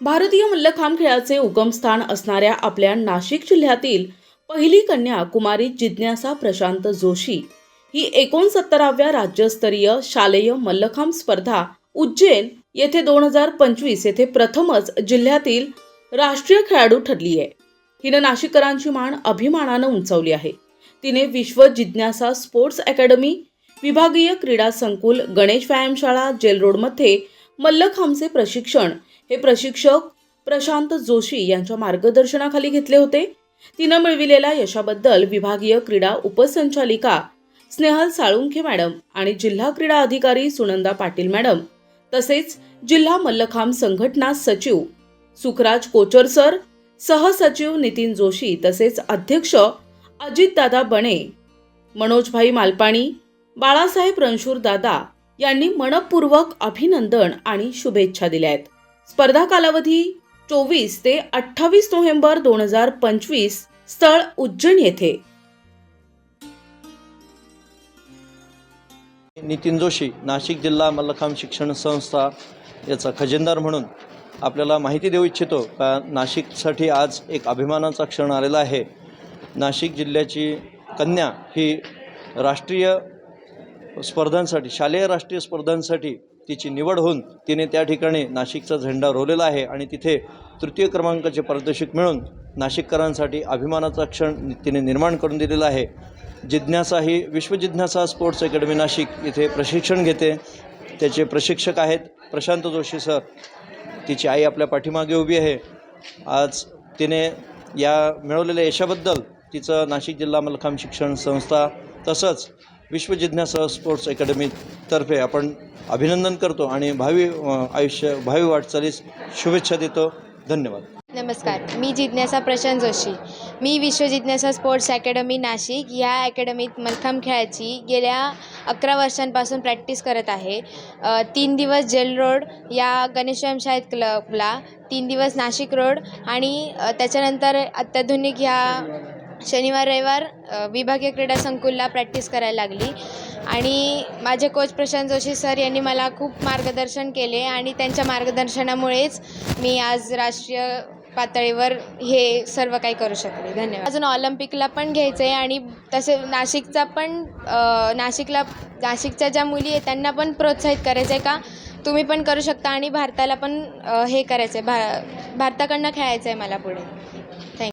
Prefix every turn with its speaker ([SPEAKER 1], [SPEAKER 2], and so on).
[SPEAKER 1] भारतीय मल्लखांब खेळाचे उगमस्थान असणाऱ्या आपल्या नाशिक जिल्ह्यातील पहिली कन्या कुमारी जिज्ञासा प्रशांत जोशी ही 69व्या राज्यस्तरीय शालेय मल्लखांब स्पर्धा उज्जैन येथे 2025 येथे प्रथमच जिल्ह्यातील राष्ट्रीय खेळाडू ठरली आहे। हिने नाशिककरांची मान अभिमानानं उंचावली आहे। तिने विश्व जिज्ञासा स्पोर्ट्स अकॅडमी, विभागीय क्रीडा संकुल, गणेश व्यायामशाळा, जेल रोडमध्ये मल्लखांबचे प्रशिक्षण हे प्रशिक्षक प्रशांत जोशी यांच्या मार्गदर्शनाखाली घेतले होते। तिनं मिळविलेल्या यशाबद्दल विभागीय क्रीडा उपसंचालिका स्नेहल साळुंखे मॅडम आणि जिल्हा क्रीडा अधिकारी सुनंदा पाटील मॅडम तसेच जिल्हा मल्लखांब संघटना सचिव सुखराज कोचर सर, सहसचिव नितीन जोशी तसेच अध्यक्ष अजितदादा बणे, मनोजभाई मालपाणी, बाळासाहेब रणशूर दादा यांनी मनपूर्वक अभिनंदन आणि शुभेच्छा दिल्या आहेत। स्पर्धा कालावधी 24 ते 28 नोव्हेंबर 2025, स्थळ उज्जैन येथे।
[SPEAKER 2] नितीन जोशी, नाशिक जिल्हा मल्लखांब शिक्षण संस्था याचा खजिनदार म्हणून आपल्याला माहिती देऊ इच्छितो का नाशिकसाठी आज एक अभिमानाचा क्षण आलेला आहे। नाशिक जिल्ह्याची कन्या ही राष्ट्रीय स्पर्धांसाठी, शालेय राष्ट्रीय स्पर्धांसाठी तिची निवड होऊन तिने त्या ठिकाणी नाशिकचा झेंडा रोवलेला आहे आणि तिथे तृतीय क्रमांकाचे पारितोषिक मिळून नाशिककरांसाठी अभिमानाचा क्षण तिने निर्माण करून दिलेला आहे। जिज्ञासा ही विश्व जिज्ञासा स्पोर्ट्स अकॅडमी नाशिक इथे प्रशिक्षण घेते। त्याचे प्रशिक्षक आहेत प्रशांत जोशी सर। तिची आई आपल्या पाठीमागे उभी आहे। आज तिने या मिळवलेल्या यशाबद्दल तिचं नाशिक जिल्हा मल्लखांब शिक्षण संस्था तसंच विश्व जिज्ञासा स्पोर्ट्स अकॅडमीतर्फे आपण अभिनंदन करतो आणि भावी वाटचालीस शुभेच्छा देतो। धन्यवाद।
[SPEAKER 3] नमस्कार, मी जिज्ञासा प्रशांत जोशी। मी विश्व जिज्ञासा स्पोर्ट्स अकॅडमी नाशिक या अकॅडमीत मल्लखांब खेळाची गेल्या 11 वर्षांपासून प्रॅक्टिस करत आहे। 3 दिवस जेल रोड या गणेश व्यायामशाळेत क्लबला, 3 दिवस नाशिक रोड आणि त्याच्यानंतर अत्याधुनिक ह्या शनिवार रविवार विभागीय क्रीडा संकुलला प्रॅक्टिस करायला लागली आणि माझे कोच प्रशांत जोशी सर यांनी मला खूप मार्गदर्शन केले आणि त्यांच्या मार्गदर्शनामुळेच मी आज राष्ट्रीय पातळीवर हे सर्व काही करू शकले। धन्यवाद। अजून ऑलिम्पिकला पण घ्यायचं आहे आणि तसे नाशिकच्या ज्या मुली आहेत त्यांना पण प्रोत्साहित करायचं आहे का तुम्ही पण करू शकता आणि भारताला पण हे करायचं आहे, भारताकडनं खेळायचं आहे मला पुढे।